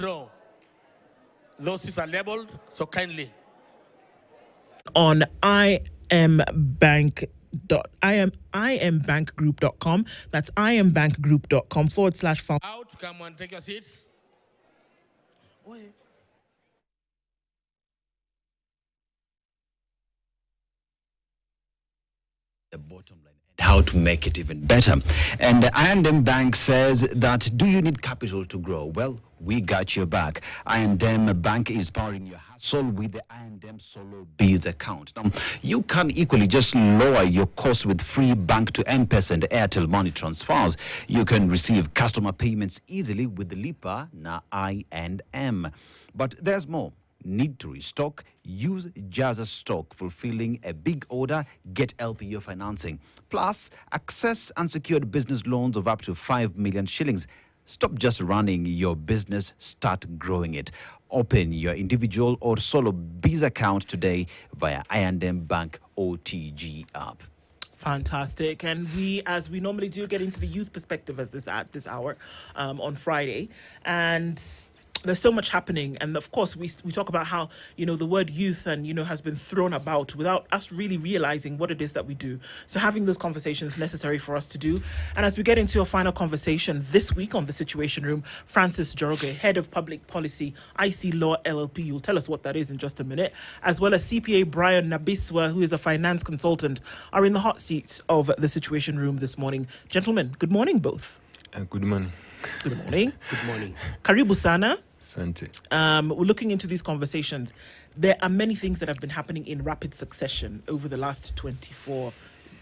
withdraw. Those seats are labeled, so kindly. On imbankgroup.com. That's imbankgroup.com/found. Out, come and take your seats. The bottom line and how to make it even better. And I&M Bank says that, do you need capital to grow? Well, we got your back. I&M Bank is powering your hustle with the I&M Solo Biz account. Now, you can equally just lower your costs with free bank to M-Pesa and Airtel money transfers. You can receive customer payments easily with the Lipa na I&M. But there's more. Need to restock? Use Jazza Stock. Fulfilling a big order, get LPO financing. Plus, access unsecured business loans of up to 5 million shillings. Stop just running your business, start growing it. Open your individual or solo biz account today via I&M Bank OTG app. Fantastic. And we, as we normally do, get into the youth perspective at this hour on Friday. And there's so much happening, and of course we talk about how the word youth and has been thrown about without us really realizing what it is that we do. So having those conversations necessary for us to do. And as we get into a final conversation this week on the Situation Room, Francis Joroge, Head of Public Policy, IC Law LLP, you'll tell us what that is in just a minute, as well as CPA Brian Nabiswa, who is a finance consultant, are in the hot seats of the Situation Room this morning. Gentlemen, good morning both. Good morning. Good morning. Good morning. Karibu sana. Sante. We're looking into these conversations. There are many things that have been happening in rapid succession over the last 24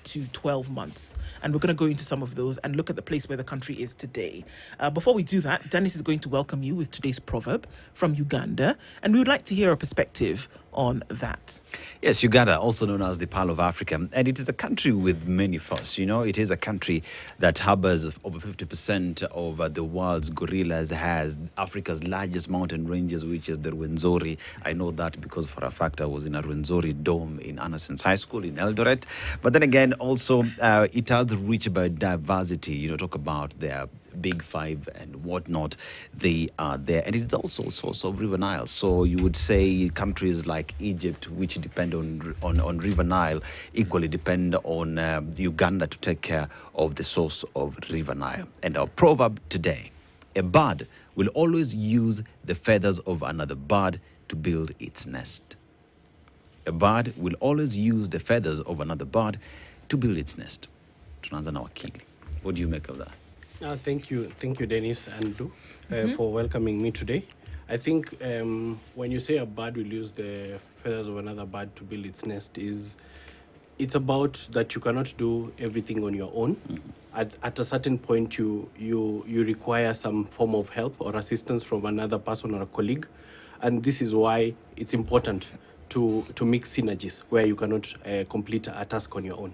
to 12 months. And we're going to go into some of those and look at the place where the country is today. Before we do that, Dennis is going to welcome you with today's proverb from Uganda. And we would like to hear a perspective on that. Yes, Uganda, also known as the Pearl of Africa, and it is a country with many firsts. It is a country that harbors over 50% of the world's gorillas, has Africa's largest mountain ranges, which is the Rwenzori. I know that because for a fact I was in a Rwenzori dome in Anderson's High School in Eldoret. But then again, also it has rich biodiversity. Talk about their Big Five and whatnot. They are there, and it's also a source of River Nile. So you would say countries like Egypt, which depend on River Nile, equally depend on Uganda to take care of the source of River Nile. And our proverb today: a bird will always use the feathers of another bird to build its nest. A bird will always use the feathers of another bird to build its nest. Tunaanza na wakili. What do you make of that? Thank you, Dennis and Lou, for welcoming me today. I think when you say a bird will use the feathers of another bird to build its nest, it's about that you cannot do everything on your own. At a certain point, you require some form of help or assistance from another person or a colleague, and this is why it's important to mix synergies where you cannot complete a task on your own.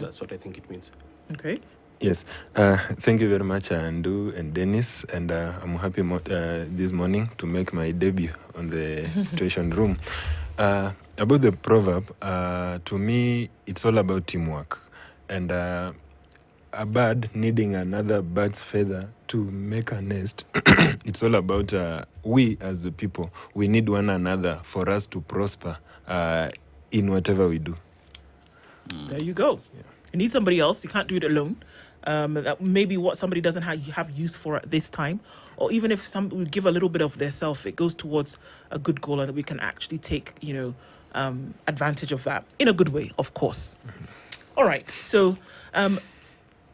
That's what I think it means. Okay. Yes. Thank you very much, Andu and Dennis. And I'm happy this morning to make my debut on the Situation Room. About the proverb, to me, it's all about teamwork. And a bird needing another bird's feather to make a nest. It's all about we as the people. We need one another for us to prosper in whatever we do. There you go. Yeah. You need somebody else. You can't do it alone. That maybe what somebody doesn't have use for at this time, or even if some we give a little bit of their self, it goes towards a good goal, and that we can actually take advantage of that in a good way, of course. All right, so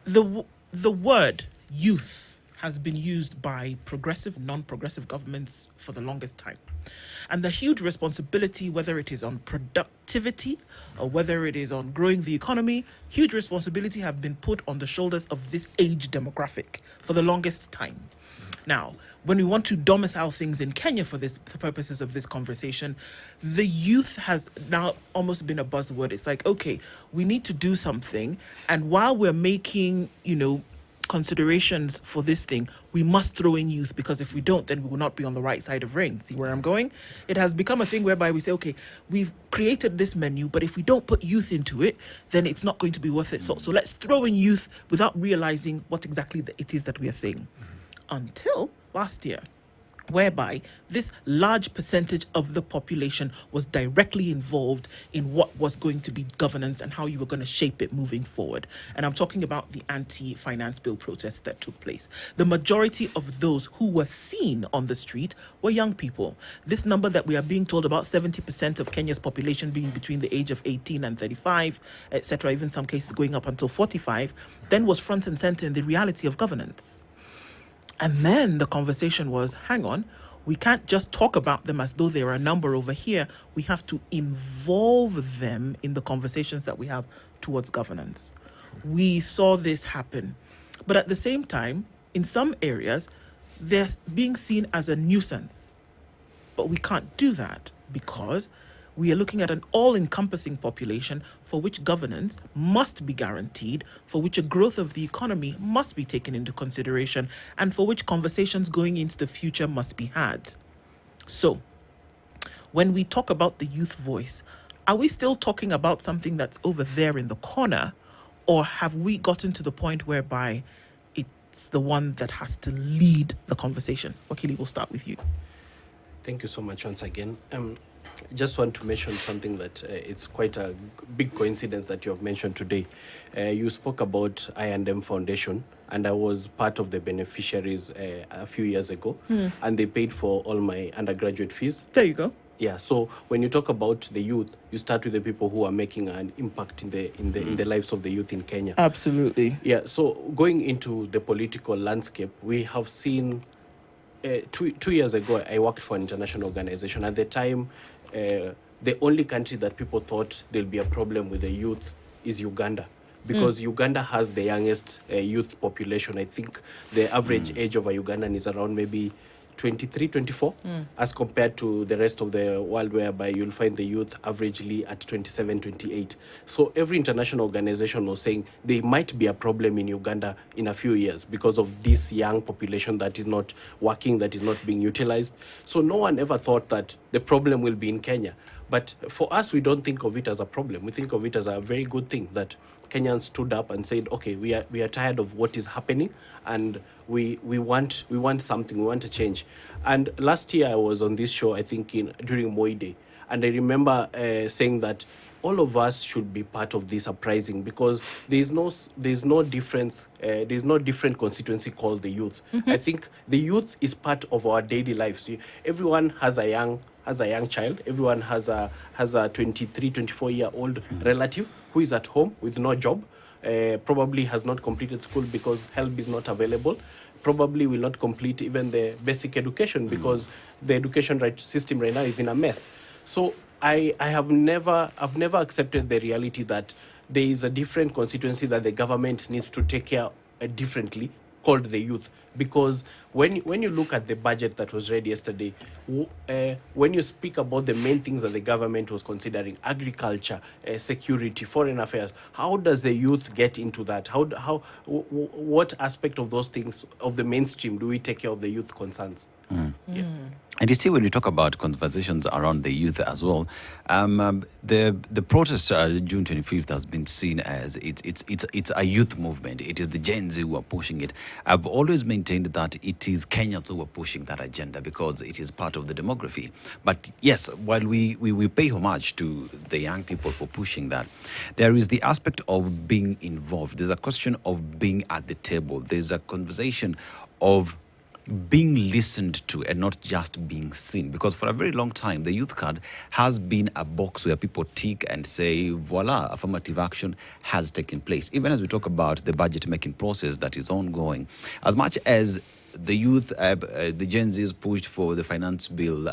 the word youth has been used by progressive, non-progressive governments for the longest time. And the huge responsibility, whether it is on productivity or whether it is on growing the economy, huge responsibility have been put on the shoulders of this age demographic for the longest time. Now, when we want to domicile things in Kenya for the purposes of this conversation, the youth has now almost been a buzzword. It's like, okay, we need to do something. And while we're making, considerations for this thing, we must throw in youth, because if we don't, then we will not be on the right side of rain. See where I'm going? It has become a thing whereby we say, okay, we've created this menu, but if we don't put youth into it, then it's not going to be worth it. So let's throw in youth without realizing what exactly it is that we are saying. Until last year, whereby this large percentage of the population was directly involved in what was going to be governance and how you were going to shape it moving forward. And I'm talking about the anti-finance bill protests that took place. The majority of those who were seen on the street were young people. This number that we are being told about, 70% of Kenya's population being between the age of 18 and 35, etc., even some cases going up until 45, then was front and center in the reality of governance. And then the conversation was, hang on, we can't just talk about them as though they're a number over here. We have to involve them in the conversations that we have towards governance. We saw this happen. But at the same time, in some areas, they're being seen as a nuisance. But we can't do that because we are looking at an all-encompassing population for which governance must be guaranteed, for which a growth of the economy must be taken into consideration, and for which conversations going into the future must be had. So, when we talk about the youth voice, are we still talking about something that's over there in the corner, or have we gotten to the point whereby it's the one that has to lead the conversation? Wakili, we'll start with you. Thank you so much once again. Just want to mention something that it's quite a big coincidence that you have mentioned today. You spoke about I&M Foundation, and I was part of the beneficiaries a few years ago, and they paid for all my undergraduate fees. There you go. Yeah, so when you talk about the youth, you start with the people who are making an impact in the lives of the youth in Kenya. Absolutely. Yeah, so going into the political landscape, we have seen 2 years ago, I worked for an international organization. At the time, the only country that people thought there'll be a problem with the youth is Uganda, because Uganda has the youngest youth population. I think the average age of a Ugandan is around maybe 23, 24, as compared to the rest of the world, whereby you'll find the youth averagely at 27, 28. So every international organization was saying there might be a problem in Uganda in a few years because of this young population that is not working, that is not being utilized. So no one ever thought that the problem will be in Kenya. But for us, we don't think of it as a problem. We think of it as a very good thing that Kenyans stood up and said, okay, we are tired of what is happening, and we want something, we want a change. And last year I was on this show, I think during Moi Day, and I remember saying that all of us should be part of this uprising, because there's no difference, there's no different constituency called the youth. I think the youth is part of our daily lives. Everyone has a young child. Everyone has a 23, 24-year-old relative who is at home with no job, probably has not completed school because help is not available, probably will not complete even the basic education because the education system right now is in a mess. So I've never accepted the reality that there is a different constituency that the government needs to take care differently, called the youth. Because when you look at the budget that was read yesterday, when you speak about the main things that the government was considering, agriculture, security, foreign affairs, how does the youth get into that? What aspect of those things, of the mainstream, do we take care of the youth concerns? Yeah. And you see, when you talk about conversations around the youth as well, the protest June 25th has been seen as it's a youth movement. It is the Gen Z who are pushing it. I've always maintained that it is Kenyans who are pushing that agenda because it is part of the demography. But yes, while we pay homage to the young people for pushing that, there is the aspect of being involved. There's a question of being at the table. There's a conversation of being listened to and not just being seen, because for a very long time the youth card has been a box where people tick and say voila, affirmative action has taken place. Even as we talk about the budget making process that is ongoing, as much as the youth, the Gen Z's pushed for the finance bill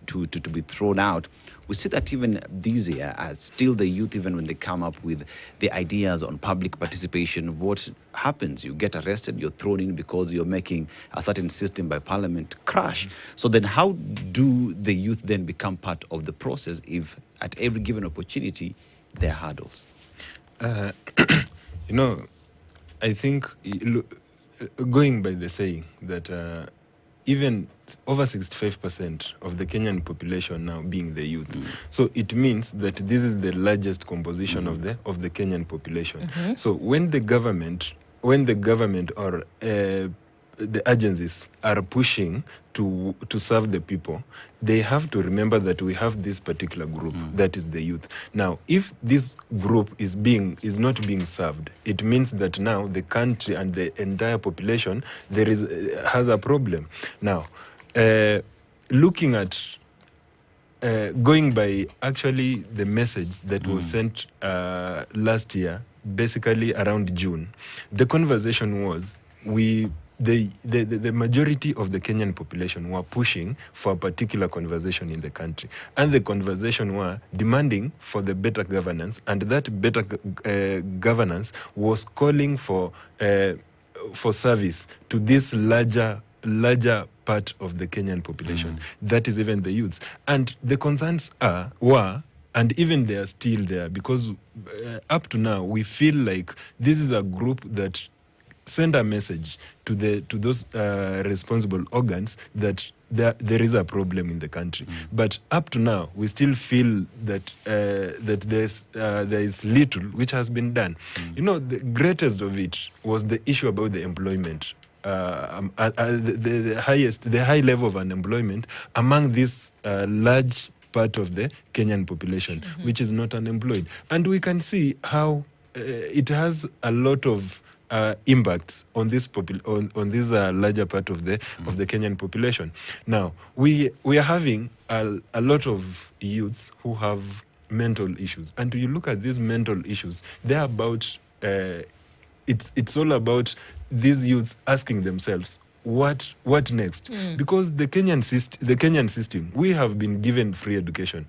to be thrown out, we see that even this year, still the youth, even when they come up with the ideas on public participation, what happens? You get arrested, you're thrown in because you're making a certain system by parliament crash. So then how do the youth then become part of the process if at every given opportunity there are hurdles? I think going by the saying that even over 65% of the Kenyan population now being the youth. So it means that this is the largest composition of the Kenyan population. So when the government or the agencies are pushing to serve the people, they have to remember that we have this particular group, that is the youth. Now, if this group is not being served, it means that now the country and the entire population has a problem. Now, looking at going by actually the message that was sent last year, basically around June, the conversation was the majority of the Kenyan population were pushing for a particular conversation in the country, and the conversation were demanding for the better governance, and that better governance was calling for service to this larger part of the Kenyan population, that is even the youths. And the concerns were, and even they are still there, because up to now we feel like this is a group that send a message to those responsible organs that there is a problem in the country. But up to now, we still feel that there is little which has been done. You know, the greatest of it was the issue about the employment. The high level of unemployment among this large part of the Kenyan population, which is not unemployed. And we can see how it has a lot of impacts on this on this larger part of the Kenyan population. Now, we are having a lot of youths who have mental issues, and you look at these mental issues, they're about it's all about these youths asking themselves, what next? Because the Kenyan system, we have been given free education.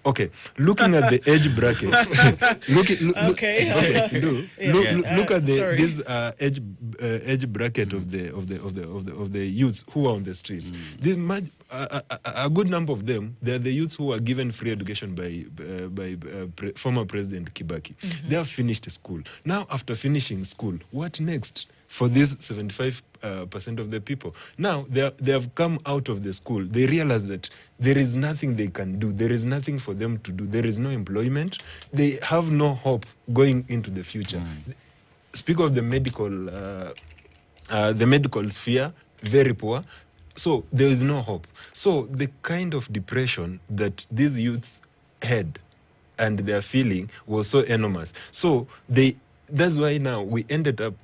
Okay, looking at the age bracket, look at this age bracket of the youths who are on the streets. A good number of them, they are the youths who are given free education by former President Kibaki. They have finished school. Now, after finishing school, what next for this 75% of the people? Now, they have come out of the school. They realize that there is nothing they can do. There is nothing for them to do. There is no employment. They have no hope going into the future. Speak of the medical sphere, very poor. So there is no hope. So the kind of depression that these youths had and they are feeling was so enormous. So that's why now we ended up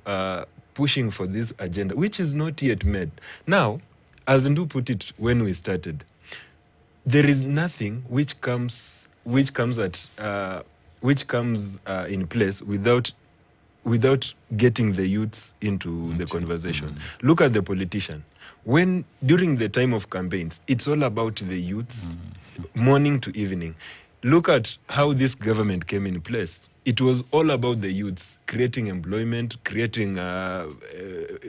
pushing for this agenda, which is not yet made. Now, as Ndu put it when we started, there is nothing which comes in place without getting the youths into the conversation. Look at the politician. When during the time of campaigns, it's all about the youths, morning to evening. Look at how this government came in place. It was all about the youths, creating employment, creating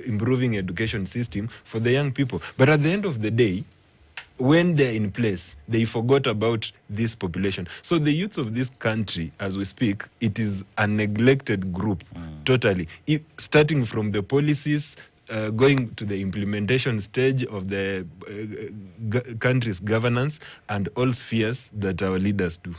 improving education system for the young people. But at the end of the day, when they're in place, they forgot about this population. So the youths of this country, as we speak, it is a neglected group, totally. Starting from the policies, going to the implementation stage of the country's governance and all spheres that our leaders do.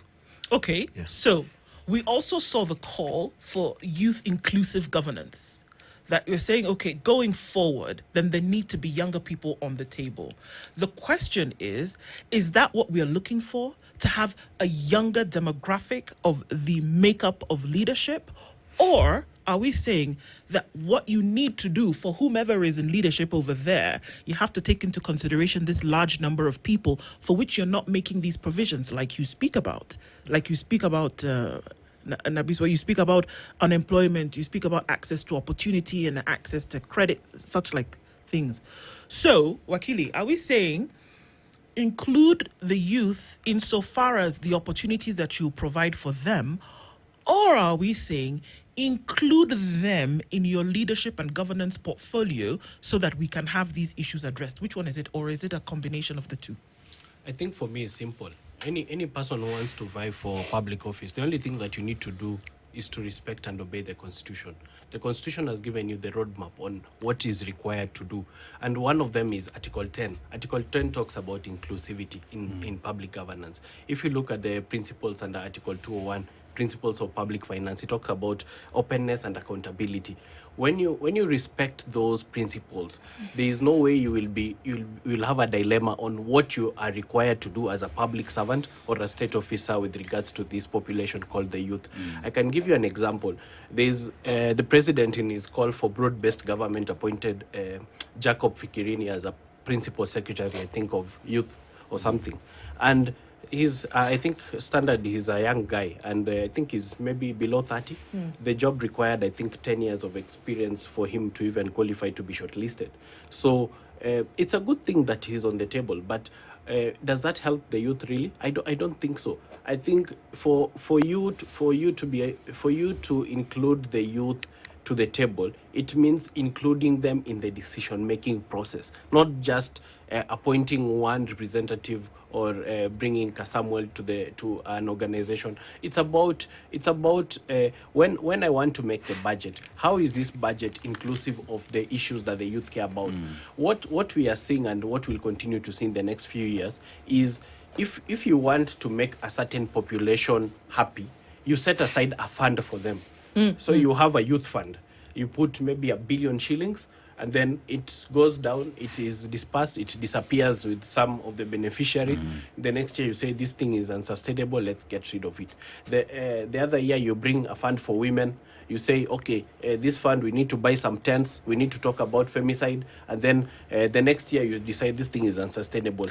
Okay, so we also saw the call for youth inclusive governance. That you're saying, okay, going forward, then there need to be younger people on the table. The question is that what we are looking for? To have a younger demographic of the makeup of leadership? Or are we saying that what you need to do for whomever is in leadership over there, you have to take into consideration this large number of people for which you're not making these provisions like you speak about? Like you speak about... Nabiswa, you speak about unemployment, you speak about access to opportunity and access to credit, such like things. So, Wakili, are we saying include the youth insofar as the opportunities that you provide for them, or are we saying include them in your leadership and governance portfolio so that we can have these issues addressed? Which one is it, or is it a combination of the two? I think for me it's simple. Any person who wants to vie for public office, the only thing that you need to do is to respect and obey the Constitution. The Constitution has given you the roadmap on what is required to do. And one of them is Article 10. Article 10 talks about inclusivity in public governance. If you look at the principles under Article 201, principles of public finance. He talks about openness and accountability. When you respect those principles, there is no way you'll have a dilemma on what you are required to do as a public servant or a state officer with regards to this population called the youth. I can give you an example. There's the president in his call for broad-based government appointed Jacob Fikirini as a principal secretary, I think, of youth or something, and he's I think standard he's a young guy, and I think he's maybe below 30. The job required, I think, 10 years of experience for him to even qualify to be shortlisted. So it's a good thing that he's on the table, but does that help the youth really? I don't think so. I think for you to include the youth to the table, it means including them in the decision-making process, not just appointing one representative or bringing Samuel to an organization. It's about when I want to make the budget, how is this budget inclusive of the issues that the youth care about? What we are seeing and what we'll continue to see in the next few years is if you want to make a certain population happy, you set aside a fund for them. So you have a youth fund. You put maybe 1 billion shillings, and then it goes down, it is dispersed, it disappears with some of the beneficiary. The next year you say this thing is unsustainable, let's get rid of it. The other year you bring a fund for women. You say, okay, this fund, we need to buy some tents, we need to talk about femicide, and then the next year you decide this thing is unsustainable.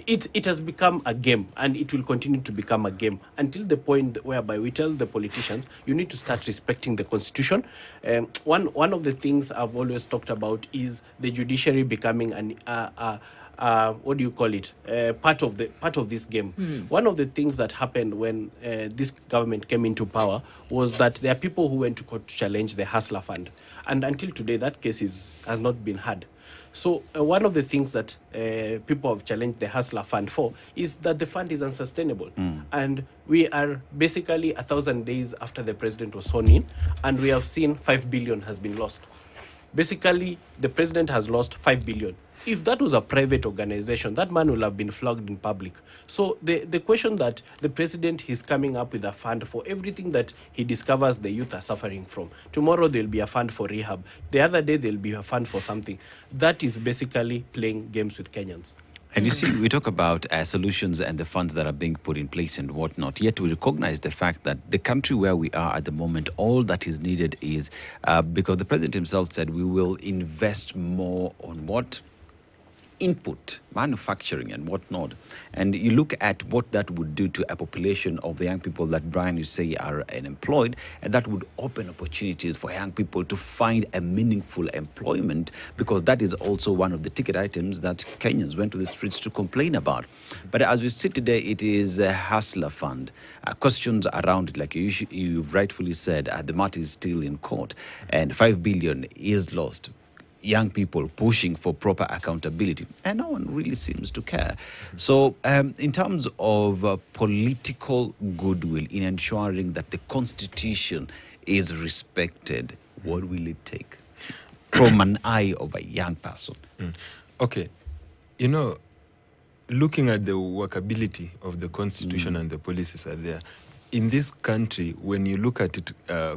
It has become a game, and it will continue to become a game until the point whereby we tell the politicians, you need to start respecting the constitution. One of the things I've always talked about is the judiciary becoming an what do you call it? Part of this game. One of the things that happened when this government came into power was that there are people who went to court to challenge the Hustler Fund, and until today that case has not been heard. So one of the things that people have challenged the Hustler Fund for is that the fund is unsustainable. And we are basically 1,000 days after the president was sworn in, and we have seen 5 billion has been lost. Basically, the president has lost 5 billion. If that was a private organization, that man will have been flogged in public. So the question that the president is coming up with a fund for everything that he discovers the youth are suffering from. Tomorrow there'll be a fund for rehab. The other day there'll be a fund for something. That is basically playing games with Kenyans. And you see, we talk about solutions and the funds that are being put in place and whatnot, yet we recognize the fact that the country where we are at the moment, all that is needed is, because the president himself said we will invest more on what? Input, manufacturing and whatnot. And you look at what that would do to a population of the young people that, Brian, you say are unemployed, and that would open opportunities for young people to find a meaningful employment, because that is also one of the ticket items that Kenyans went to the streets to complain about. But as we sit today, it is a Hustler Fund. Questions around it, like you've rightfully said, the matter is still in court, and 5 billion is lost. Young people pushing for proper accountability, and no one really seems to care. So in terms of political goodwill in ensuring that the constitution is respected, what will it take from an eye of a young person? Okay, you know, looking at the workability of the constitution and the policies are there in this country, when you look at it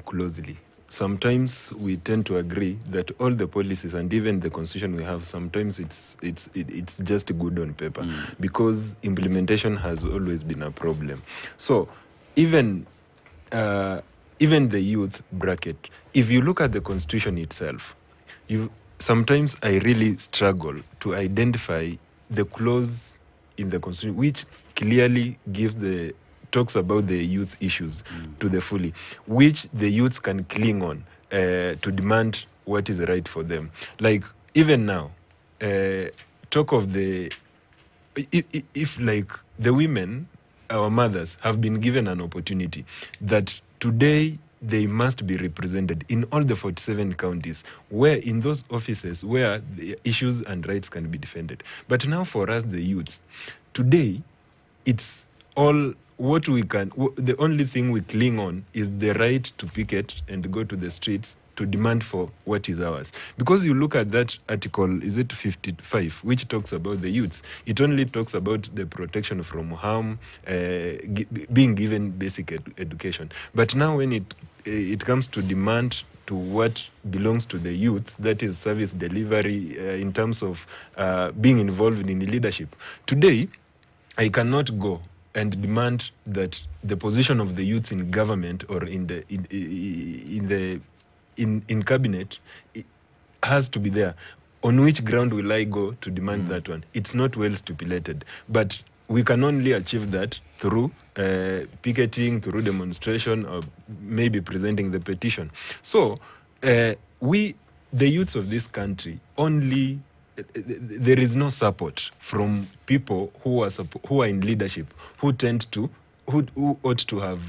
closely, sometimes we tend to agree that all the policies and even the constitution we have, sometimes it's just good on paper, because implementation has always been a problem. So even the youth bracket, if you look at the constitution itself, sometimes I really struggle to identify the clause in the constitution which clearly talks about the youth issues to the fully, which the youths can cling on to demand what is right for them. Like even now, talk of if like the women, our mothers, have been given an opportunity that today they must be represented in all the 47 counties, where in those offices where the issues and rights can be defended. But now for us, the youths, today, it's all the only thing we cling on is the right to picket and go to the streets to demand for what is ours. Because you look at that article, is it 55, which talks about the youths, it only talks about the protection from harm, being given basic education. But now when it comes to demand to what belongs to the youth, that is service delivery in terms of being involved in leadership. Today, I cannot go and demand that the position of the youths in government or in cabinet has to be there. On which ground will I go to demand that one? It's not well stipulated. But we can only achieve that through picketing, through demonstration, or maybe presenting the petition. So the youths of this country only... there is no support from people who are in leadership, who ought to have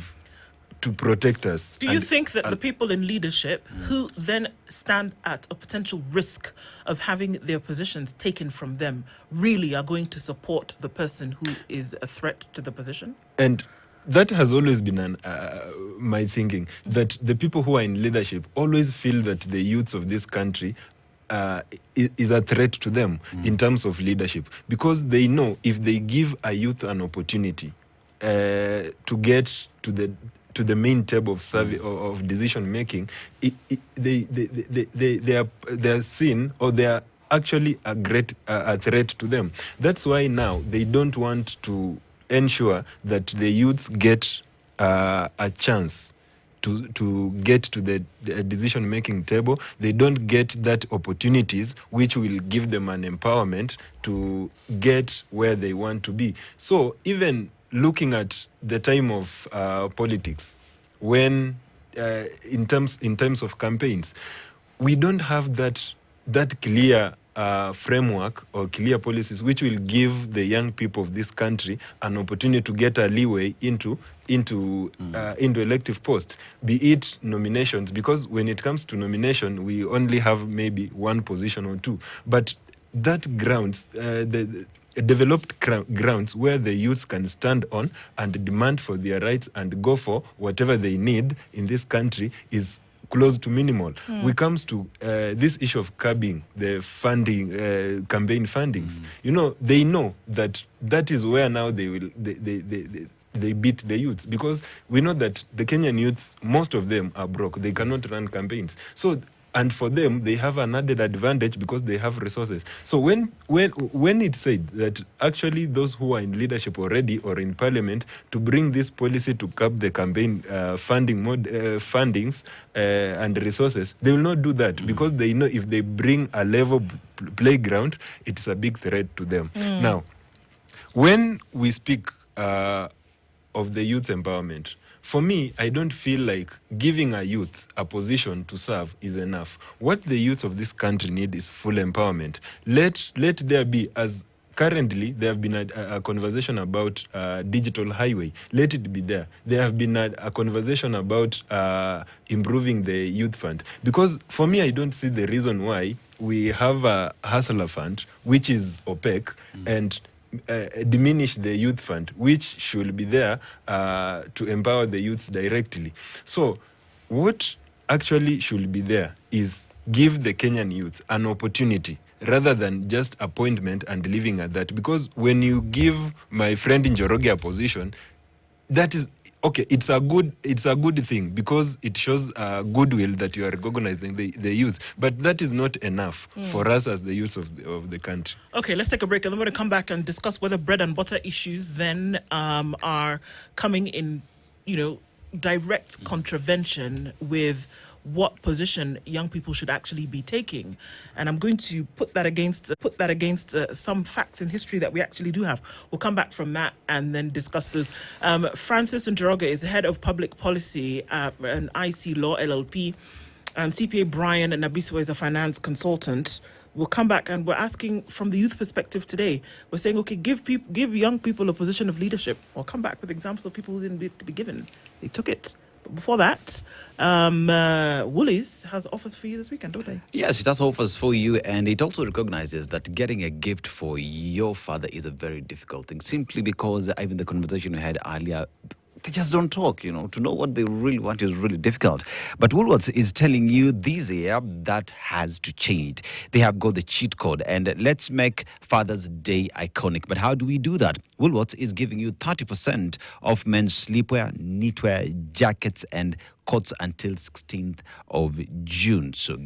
to protect us. Do you think that the people in leadership who then stand at a potential risk of having their positions taken from them really are going to support the person who is a threat to the position? And that has always been my thinking, that the people who are in leadership always feel that the youths of this country is a threat to them in terms of leadership, because they know if they give a youth an opportunity to get to the main table of of decision making, they are seen, or they are actually a threat to them. That's why now they don't want to ensure that the youths get a chance to get to the decision-making table. They don't get that opportunities which will give them an empowerment to get where they want to be. So even looking at the time of politics, when in terms of campaigns, we don't have that clear framework or clear policies which will give the young people of this country an opportunity to get a leeway into elective posts, be it nominations, because when it comes to nomination, we only have maybe one position or two. But that grounds, the developed grounds where the youths can stand on and demand for their rights and go for whatever they need in this country is close to minimal. When it comes to this issue of curbing the funding, campaign fundings, they know that is where now they beat the youths, because we know that the Kenyan youths, most of them are broke. They cannot run campaigns. So, and for them, they have an added advantage because they have resources. So when it's said that actually those who are in leadership already or in parliament to bring this policy to curb the campaign fundings and resources, they will not do that because they know if they bring a level playground, it's a big threat to them. Now, when we speak of the youth empowerment, for me, I don't feel like giving a youth a position to serve is enough. What the youths of this country need is full empowerment. Let there be, as currently there have been a conversation about digital highway. Let it be there. There have been a conversation about improving the youth fund. Because for me, I don't see the reason why we have a hustler fund, which is opaque, and diminish the youth fund, which should be there to empower the youths directly. So what actually should be there is give the Kenyan youth an opportunity rather than just appointment and leaving at that. Because when you give my friend in Njoroge a position, that is okay, it's a good thing because it shows goodwill that you are recognizing the youth. But that is not enough for us as the youth of the country. Okay, let's take a break and then we're going to come back and discuss whether bread and butter issues then are coming in, direct contravention with what position young people should actually be taking. And I'm going to put that against some facts in history that we actually do have. We'll come back from that and then discuss those. Francis Njoroge is head of public policy at an IC Law LLP, and CPA Brian Nabiso is a finance consultant. We'll come back and we're asking from the youth perspective today. We're saying, okay, give young people a position of leadership. We'll come back with examples of people who didn't be given. They took it. Before that, Woolies has offers for you this weekend, don't they? Yes, it has offers for you, and it also recognizes that getting a gift for your father is a very difficult thing, simply because even the conversation we had earlier, they just don't talk, To know what they really want is really difficult. But Woolworths is telling you this year that has to change. They have got the cheat code, and let's make Father's Day iconic. But how do we do that? Woolworths is giving you 30% off men's sleepwear, knitwear, jackets, and coats until 16th of June. So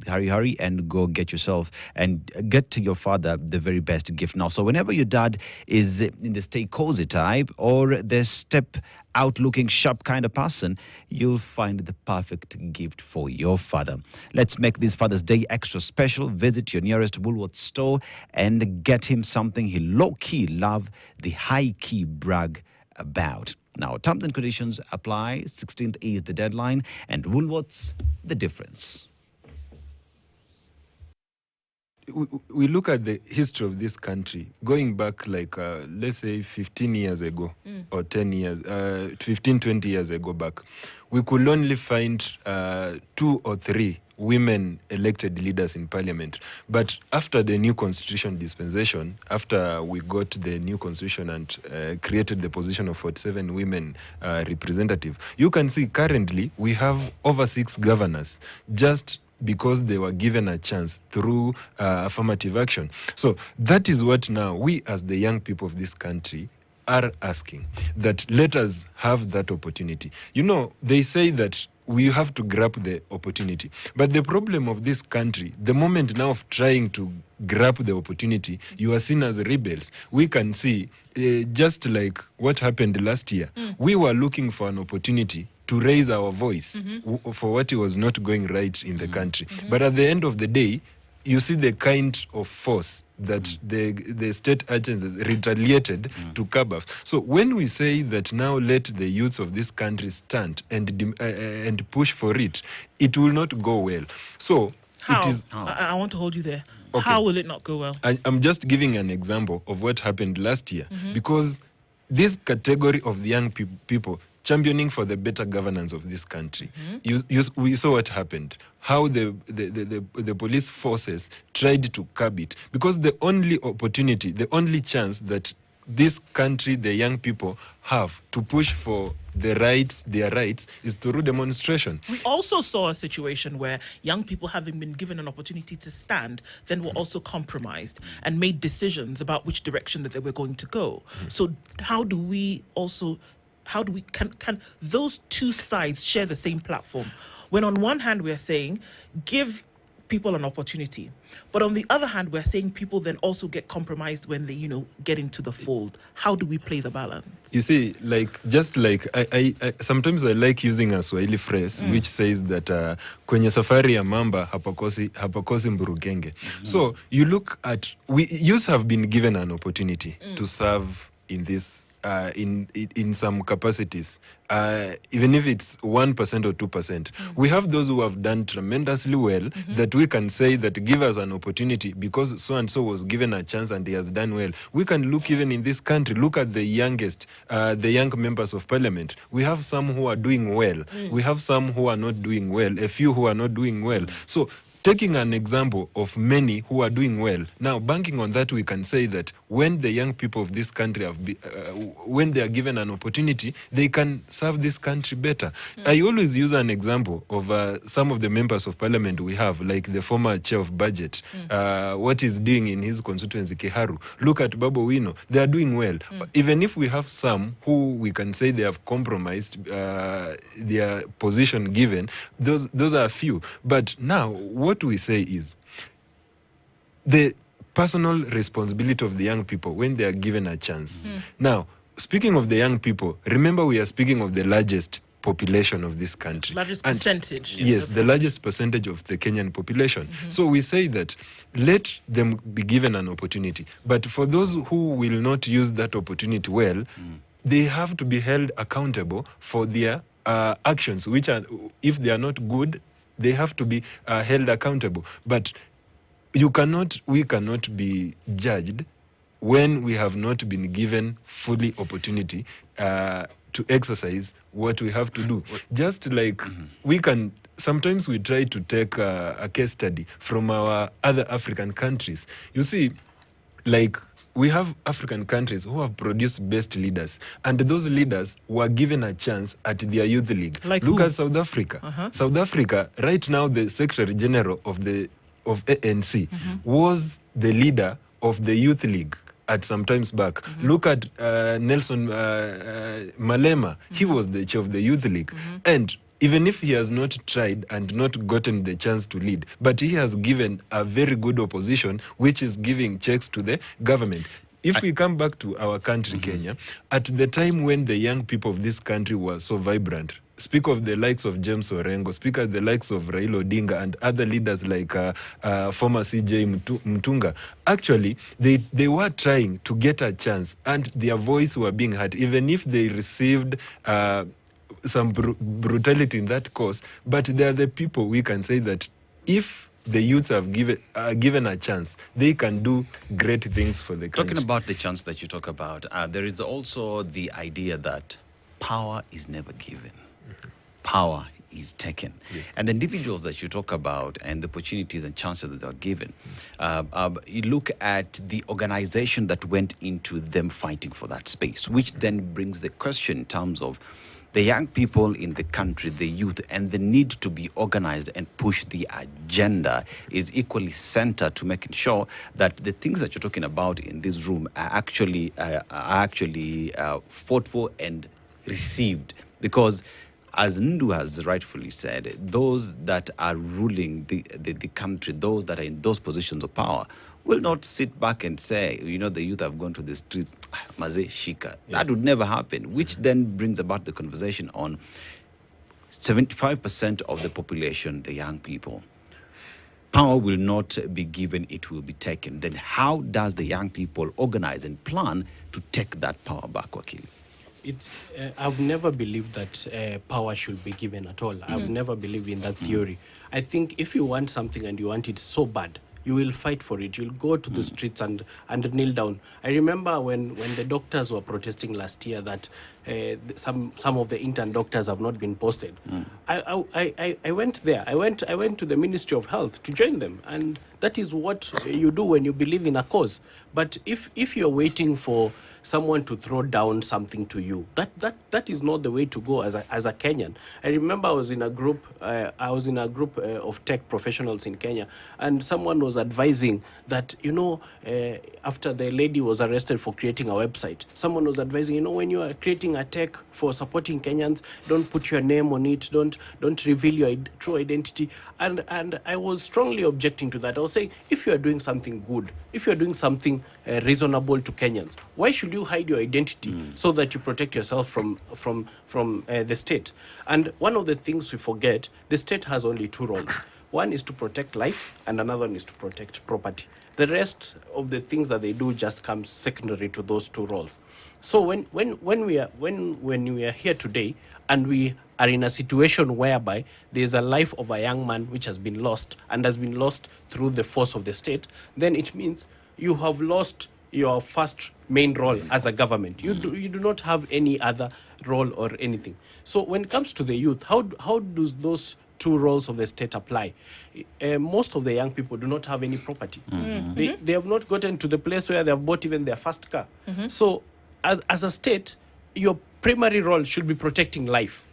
hurry, and go get yourself and get to your father the very best gift now. So whenever your dad is in the stay cozy type or the step out looking sharp kind of person, you'll find the perfect gift for your father. Let's make this Father's Day extra special. Visit your nearest Woolworths store and get him something he low-key love, the high-key brag about. Now, terms and conditions apply. 16th is the deadline, and Woolworths, the difference. We look at the history of this country, going back let's say 15 years ago or 10 years, 15, 20 years ago back, we could only find 2 or 3 women elected leaders in parliament. But after the new constitution dispensation, after we got the new constitution and created the position of 47 women representative, you can see currently we have over 6 governors just because they were given a chance through affirmative action. So that is what now we as the young people of this country are asking, that let us have that opportunity. They say that we have to grab the opportunity. But the problem of this country, the moment now of trying to grab the opportunity, you are seen as rebels. We can see, just like what happened last year, we were looking for an opportunity to raise our voice for what was not going right in the country. But at the end of the day, you see the kind of force that the state agencies retaliated to curb us. So when we say that now let the youths of this country stand and push for it, it will not go well. So How? it is. I want to hold you there. Okay. How will it not go well? I'm just giving an example of what happened last year, because this category of the young people championing for the better governance of this country. We saw what happened, how the police forces tried to curb it, because the only opportunity, the only chance that this country, the young people have to push for their rights is through demonstration. We also saw a situation where young people, having been given an opportunity to stand, then were also compromised and made decisions about which direction that they were going to go. So can those two sides share the same platform? When on one hand we're saying give people an opportunity, but on the other hand we're saying people then also get compromised when they get into the fold. How do we play the balance? You see, I sometimes I like using a Swahili phrase which says that kwenye safari ya mamba hapakosi mburugenge. So you look at, youths have been given an opportunity to serve in this in some capacities, even if it's 1% or 2%. We have those who have done tremendously well, that we can say that give us an opportunity because so and so was given a chance and he has done well. We can look even in this country, look at the youngest, the young members of parliament. We have some who are doing well. We have some who are not doing well, a few who are not doing well. So taking an example of many who are doing well, now banking on that, we can say that when the young people of this country when they are given an opportunity, they can serve this country better. I always use an example of some of the members of parliament we have, like the former chair of budget, what he's doing in his constituency, Kiharu. Look at Babu Wino. They are doing well. Even if we have some who we can say they have compromised their position given, those are a few. But now, what we say is the personal responsibility of the young people when they are given a chance. Now, speaking of the young people, remember we are speaking of the largest population of this country. Largest percentage. Yes, the largest percentage of the Kenyan population. So we say that let them be given an opportunity. But for those who will not use that opportunity well, they have to be held accountable for their actions, which are, if they are not good, they have to be held accountable. But we cannot be judged when we have not been given fully opportunity to exercise what we have to do. Just like sometimes we try to take a case study from our other African countries. You see, like we have African countries who have produced best leaders, and those leaders were given a chance at their youth league. Like Look who? at South Africa. South Africa, right now, the Secretary General of ANC was the leader of the youth league at some times back. Look at Nelson Malema. He was the chair of the youth league. And even if he has not tried and not gotten the chance to lead, but he has given a very good opposition, which is giving checks to the government. If we come back to our country, Kenya, at the time when the young people of this country were so vibrant, speak of the likes of James Orengo, speak of the likes of Raila Odinga and other leaders like former CJ Mtunga, actually, they were trying to get a chance and their voice were being heard, even if they received some brutality in that cause. But they are the people we can say that if the youths have given a chance, they can do great things for the country. Talking about the chance that you talk about, there is also the idea that power is never given. Power is taken. Yes. And the individuals that you talk about and the opportunities and chances that they are given, you look at the organization that went into them fighting for that space, which then brings the question in terms of the young people in the country, the youth, and the need to be organized and push the agenda is equally centered to making sure that the things that you're talking about in this room are actually fought for and received. Because as Ndu has rightfully said, those that are ruling the country, those that are in those positions of power, will not sit back and say, the youth have gone to the streets, maze shika. That would never happen, which then brings about the conversation on 75% of the population, the young people. Power will not be given, it will be taken. Then how does the young people organize and plan to take that power back, Wakili? I've never believed that power should be given at all. I've never believed in that theory. I think if you want something and you want it so bad, you will fight for it. You'll go to the streets and kneel down. I remember when the doctors were protesting last year that some of the intern doctors have not been posted. I went there. I went to the Ministry of Health to join them, and that is what you do when you believe in a cause. But if you're waiting for someone to throw down something to you, that is not the way to go as a Kenyan. I remember I was in a group of tech professionals in Kenya, and someone was advising that after the lady was arrested for creating a website, someone was advising, when you are creating a tech for supporting Kenyans, don't put your name on it, don't reveal your true identity. And I was strongly objecting to that. I was saying, if you are doing something good, if you are doing something reasonable to Kenyans, why should you hide your identity so that you protect yourself from the state? And one of the things we forget, the state has only two roles. One is to protect life, and another one is to protect property. The rest of the things that they do just comes secondary to those two roles. So when we are here today and we are in a situation whereby there's a life of a young man which has been lost and has been lost through the force of the state, then it means you have lost your first main role as a government. You do not have any other role or anything. So when it comes to the youth, how do those two roles of the state apply? Most of the young people do not have any property. They have not gotten to the place where they have bought even their first car. So as a state, your primary role should be protecting life.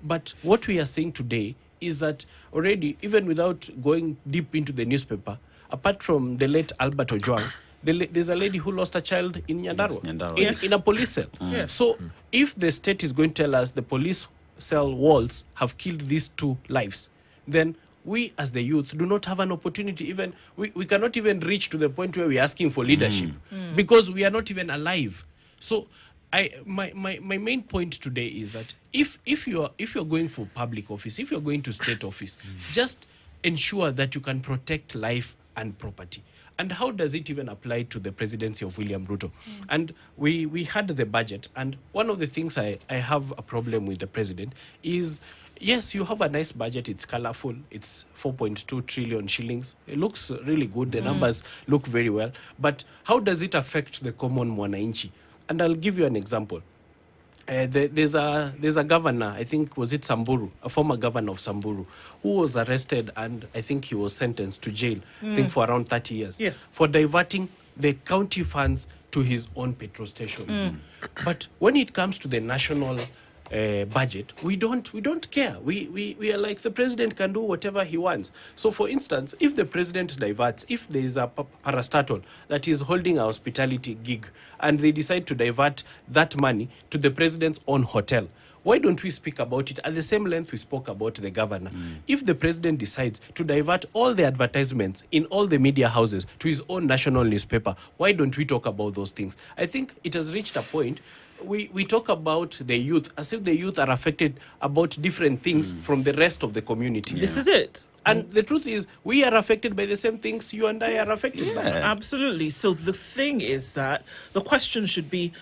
But what we are saying today is that already, even without going deep into the newspaper, apart from the late Albert Ojwang, there's a lady who lost a child in Nyandarua, in a police cell. So if the state is going to tell us the police cell walls have killed these two lives, then we as the youth do not have an opportunity. Even we cannot even reach to the point where we're asking for leadership because we are not even alive. So my main point today is that if you're going for public office, if you're going to state office, just ensure that you can protect life and property. And how does it even apply to the presidency of William Ruto? And we had the budget, and one of the things I have a problem with the president is, yes, you have a nice budget, it's colorful, it's 4.2 trillion shillings. It looks really good, the numbers look very well, but how does it affect the common mwananchi? And I'll give you an example. There's a governor, I think, was it Samburu, a former governor of Samburu, who was arrested and I think he was sentenced to jail, I think for around 30 years, for diverting the county funds to his own petrol station. But when it comes to the national budget, we don't care. We are like, the president can do whatever he wants. So, for instance, if the president diverts, if there is a parastatal that is holding a hospitality gig, and they decide to divert that money to the president's own hotel, why don't we speak about it at the same length we spoke about the governor? If the president decides to divert all the advertisements in all the media houses to his own national newspaper, why don't we talk about those things? I think it has reached a point. We talk about the youth as if the youth are affected about different things from the rest of the community. This is it. And the truth is, we are affected by the same things you and I are affected by. Absolutely. So the thing is that the question should be,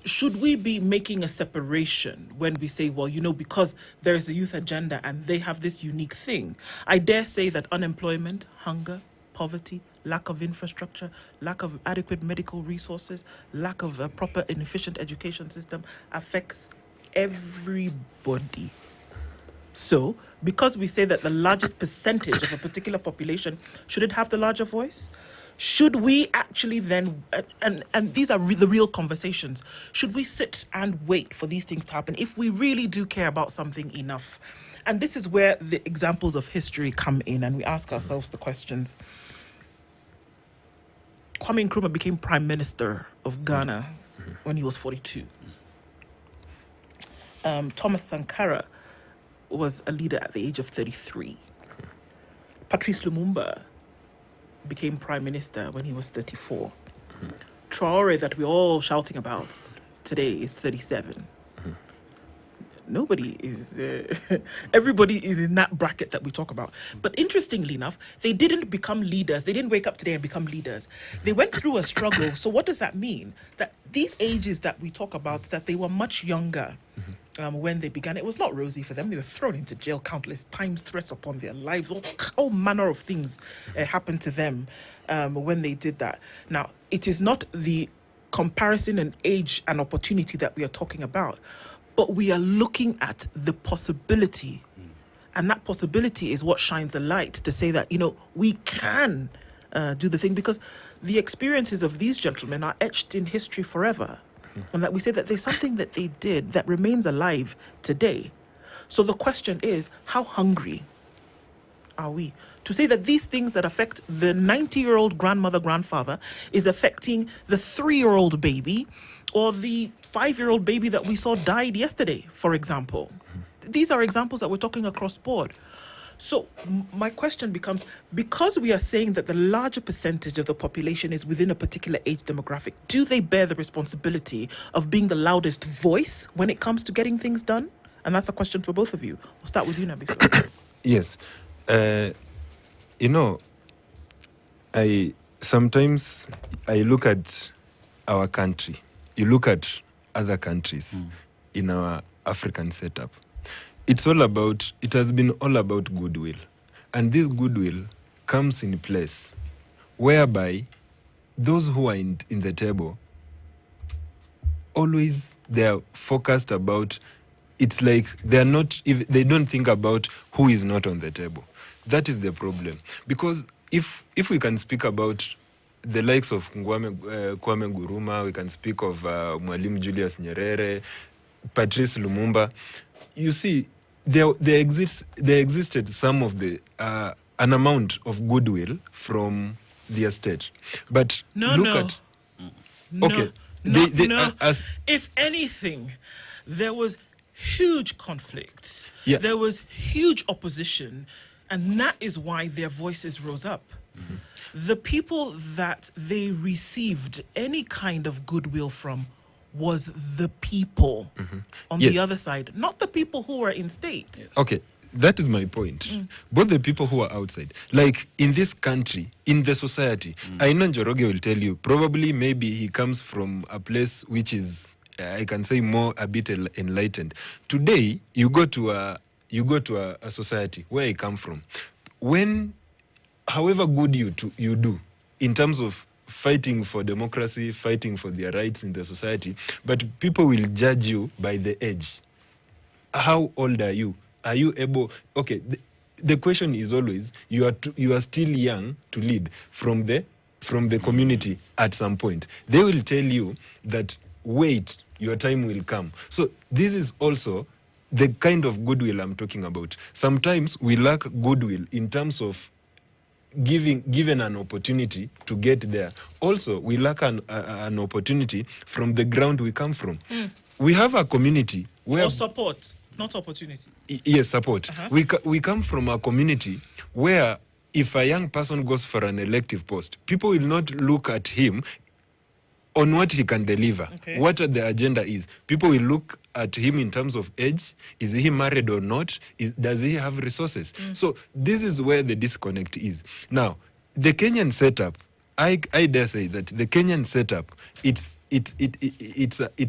should we be making a separation when we say, well, because there is a youth agenda and they have this unique thing? I dare say that unemployment, hunger, poverty, lack of infrastructure, lack of adequate medical resources, lack of a proper and efficient education system affects everybody. So, because we say that the largest percentage of a particular population, should it have the larger voice? Should we actually then, and these are the real conversations, should we sit and wait for these things to happen if we really do care about something enough? And this is where the examples of history come in, and we ask ourselves the questions. Kwame Nkrumah became Prime Minister of Ghana when he was 42. Thomas Sankara was a leader at the age of 33. Patrice Lumumba became Prime Minister when he was 34. Traore, that we're all shouting about today, is 37. Nobody is, everybody is in that bracket that we talk about. But interestingly enough, they didn't become leaders. They didn't wake up today and become leaders. They went through a struggle. So what does that mean? That these ages that we talk about, that they were much younger when they began. It was not rosy for them. They were thrown into jail countless times, threats upon their lives, all manner of things happened to them when they did that. Now, it is not the comparison in age and opportunity that we are talking about, but we are looking at the possibility. And that possibility is what shines the light to say that, we can do the thing, because the experiences of these gentlemen are etched in history forever. And that we say that there's something that they did that remains alive today. So the question is, how hungry are we to say that these things that affect the 90-year-old grandmother, grandfather is affecting the 3-year-old baby or the 5-year-old baby that we saw died yesterday, for example? These are examples that we're talking across board. So my question becomes, because we are saying that the larger percentage of the population is within a particular age demographic, do they bear the responsibility of being the loudest voice when it comes to getting things done? And that's a question for both of you. We'll start with you, Nabiso. Yes. Sometimes I look at our country. You look at other countries in our African setup. It has been all about goodwill. And this goodwill comes in place whereby those who are in the table, always they are focused about, it's like they don't think about who is not on the table. That is the problem. Because if we can speak about the likes of Kwame Nkrumah, we can speak of Mwalimu Julius Nyerere, Patrice Lumumba, you see, there existed some of the an amount of goodwill from their state, but if anything, there was huge conflict. Yeah. There was huge opposition, and that is why their voices rose up. The people that they received any kind of goodwill from was the people on the other side, not the people who were in state. Okay, that is my point. Both the people who are outside, like in this country, in the society, I know Njoroge will tell you, probably maybe he comes from a place which is, I can say, a bit enlightened. Today, you go to a society where I come from. However good you do in terms of fighting for democracy, fighting for their rights in the society, but people will judge you by the age. How old are you? Are you able? Okay, the question is always, you are still young to lead from the from the community at some point. They will tell you that, wait, your time will come. So this is also the kind of goodwill I'm talking about. Sometimes we lack goodwill in terms of given an opportunity to get there. Also, we lack an opportunity from the ground we come from. We have a community where... Or support, not opportunity. Yes, support. We come from a community where if a young person goes for an elective post, people will not look at him on what he can deliver, what the agenda is. People will look at him in terms of age. Is he married or not? Does he have resources? So this is where the disconnect is. Now, the Kenyan setup, I dare say that the Kenyan setup, it's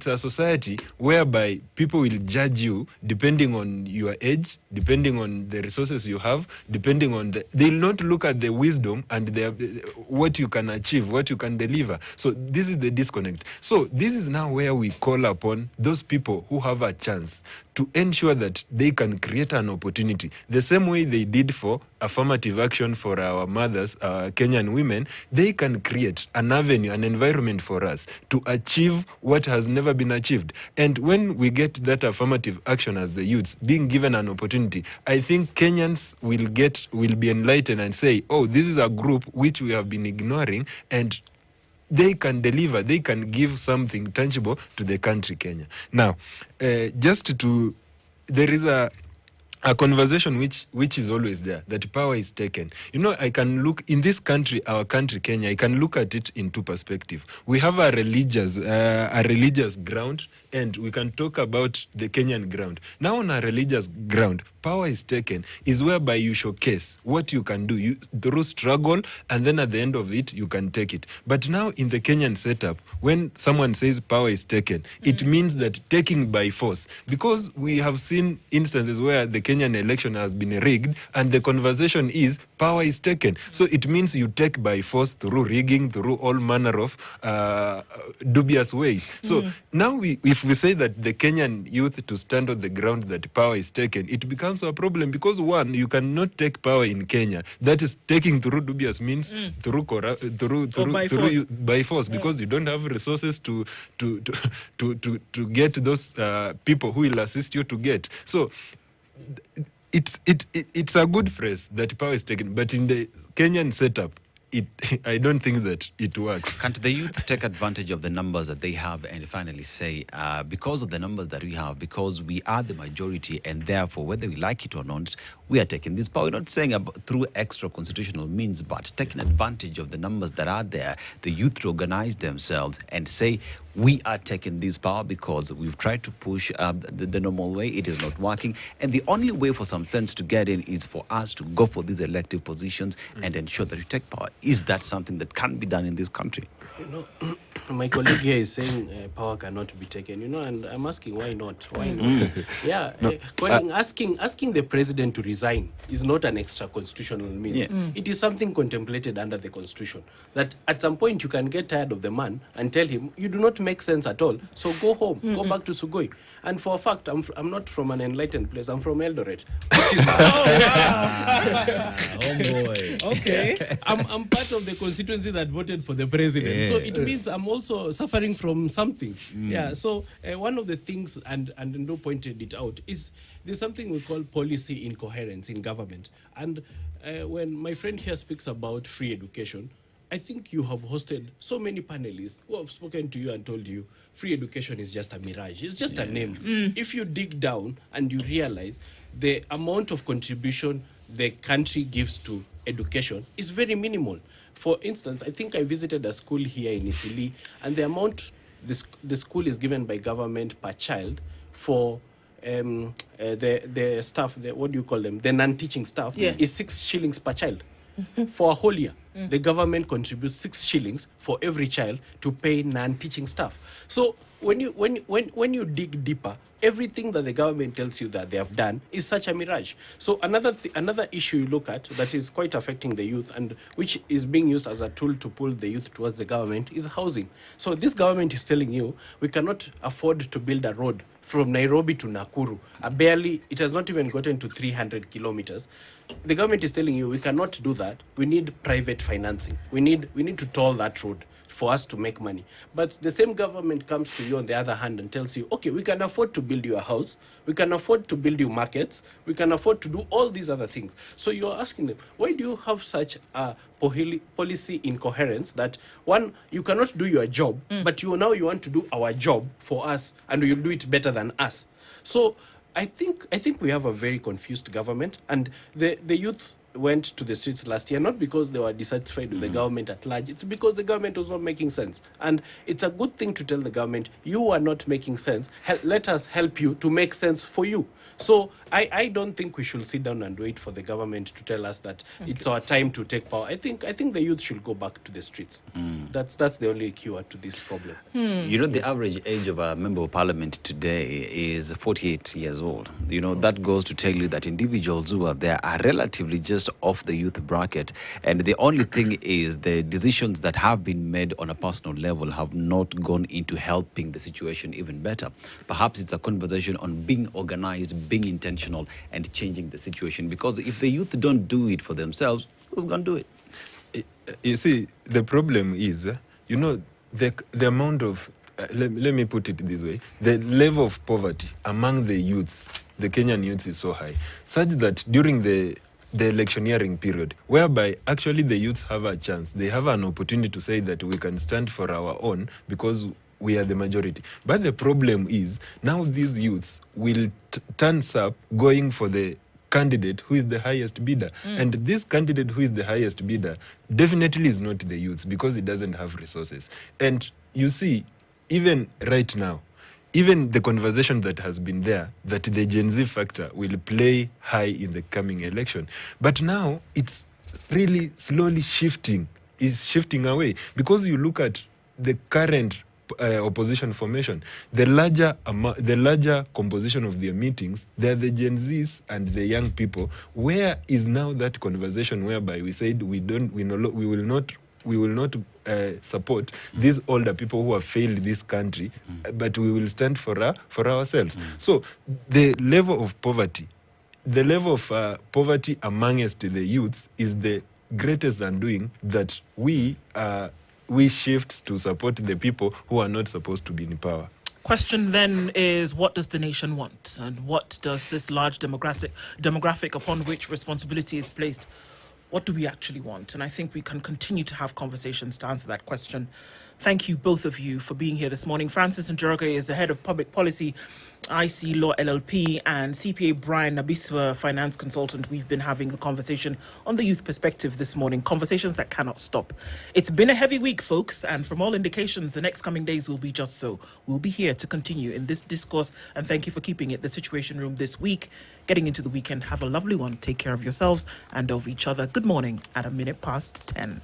a society whereby people will judge you depending on your age, depending on the resources you have, depending on they'll not look at the wisdom and what you can achieve, what you can deliver. So this is the disconnect. So this is now where we call upon those people who have a chance to ensure that they can create an opportunity. The same way they did for affirmative action for our mothers, Kenyan women, they can create an avenue, an environment for us to achieve what has never been achieved. And when we get that affirmative action as the youths being given an opportunity, I think Kenyans will be enlightened and say, oh, this is a group which we have been ignoring, and they can deliver, they can give something tangible to the country, Kenya. Now, there is a conversation which is always there, that power is taken. You know, I can look in this country, our country, Kenya, I can look at it in two perspectives. We have a religious ground, and we can talk about the Kenyan ground. Now, on a religious ground, power is taken is whereby you showcase what you can do through struggle, and then at the end of it, you can take it. But now in the Kenyan setup, when someone says power is taken, it means that taking by force. Because we have seen instances where the Kenyan election has been rigged, and the conversation is power is taken. So it means you take by force through rigging, through all manner of dubious ways. So now if we say that the Kenyan youth to stand on the ground that power is taken, it becomes a problem, because one, you cannot take power in Kenya. That is taking through dubious means, by force, because you don't have resources to get those people who will assist you to get. So it's a good phrase that power is taken, but in the Kenyan setup, I don't think that it works. Can't the youth take advantage of the numbers that they have and finally say, because of the numbers that we have, because we are the majority, and therefore, whether we like it or not, we are taking this power? We're not saying through extra constitutional means, but taking advantage of the numbers that are there, the youth to organize themselves and say, we are taking this power because we've tried to push the normal way. It is not working. And the only way for some sense to get in is for us to go for these elective positions and ensure that we take power. Is that something that can be done in this country? You know, my colleague here is saying power cannot be taken, you know, and I'm asking why not? Why not? Yeah, Colin, asking the president to resign is not an extra constitutional means. Yeah. It is something contemplated under the constitution, that at some point you can get tired of the man and tell him, you do not make sense at all, so go home, go back to Sugoi. And for a fact, I'm not from an enlightened place, I'm from Eldoret. Which is, Oh boy. okay. I'm part of the constituency that voted for the president. Yeah. So it means I'm also suffering from something. Yeah. So one of the things, and Ndo pointed it out, is there's something we call policy incoherence in government. And when my friend here speaks about free education, I think you have hosted so many panelists who have spoken to you and told you free education is just a mirage. It's just a name. If you dig down and you realize the amount of contribution the country gives to education is very minimal. For instance, I think I visited a school here in Isili, and the amount the school is given by government per child for the staff, what do you call them? The non-teaching staff, is 6 shillings per child. For a whole year, the government contributes 6 shillings for every child to pay non-teaching staff. So when you dig deeper, everything that the government tells you that they have done is such a mirage. So another issue you look at that is quite affecting the youth, and which is being used as a tool to pull the youth towards the government, is housing. So this government is telling you, we cannot afford to build a road from Nairobi to Nakuru. It has not even gotten to 300 kilometers. The government is telling you, we cannot do that. We need private financing. We need to toll that road for us to make money. But the same government comes to you on the other hand and tells you, okay, we can afford to build you a house, we can afford to build you markets, we can afford to do all these other things. So you're asking them, why do you have such a policy incoherence that, one, you cannot do your job, but you want to do our job for us, and you'll do it better than us. So I think we have a very confused government, and the youth went to the streets last year not because they were dissatisfied with the government at large. It's because the government was not making sense, and it's a good thing to tell the government, you are not making sense, let us help you to make sense for you. So I don't think we should sit down and wait for the government to tell us that it's our time to take power. I think the youth should go back to the streets. That's the only cure to this problem. You know, the average age of a member of parliament today is 48 years old. You know, that goes to tell you that individuals who are there are relatively just off the youth bracket. And the only thing is the decisions that have been made on a personal level have not gone into helping the situation even better. Perhaps it's a conversation on being organized, being intentional, and changing the situation. Because if the youth don't do it for themselves, who's going to do it? You see, the problem is, you know, the amount of, let me put it this way, the level of poverty among the youths, the Kenyan youths, is so high, such that during the electioneering period, whereby actually the youths have a chance, they have an opportunity to say that we can stand for our own because we are the majority. But the problem is, now these youths will turn up going for the candidate who is the highest bidder. And this candidate who is the highest bidder definitely is not the youths, because it doesn't have resources. And you see, even right now, even the conversation that has been there, that the Gen Z factor will play high in the coming election. But now it's really slowly shifting away, because you look at the current opposition formation, the larger composition of their meetings, they're the Gen Zs and the young people. Where is now that conversation whereby we said we will not support these older people who have failed this country, but we will stand for ourselves. So the level of poverty amongst the youths is the greatest undoing that we shift to support the people who are not supposed to be in power. Question then is, what does the nation want? And what does this large demographic upon which responsibility is placed, what do we actually want? And I think we can continue to have conversations to answer that question. Thank you, both of you, for being here this morning. Francis Njoroge is the head of public policy, IC Law LLP, and CPA Brian Nabiswa, finance consultant. We've been having a conversation on the youth perspective this morning, conversations that cannot stop. It's been a heavy week, folks, and from all indications, the next coming days will be just so. We'll be here to continue in this discourse, and thank you for keeping it the Situation Room this week. Getting into the weekend, have a lovely one. Take care of yourselves and of each other. Good morning at 10:01.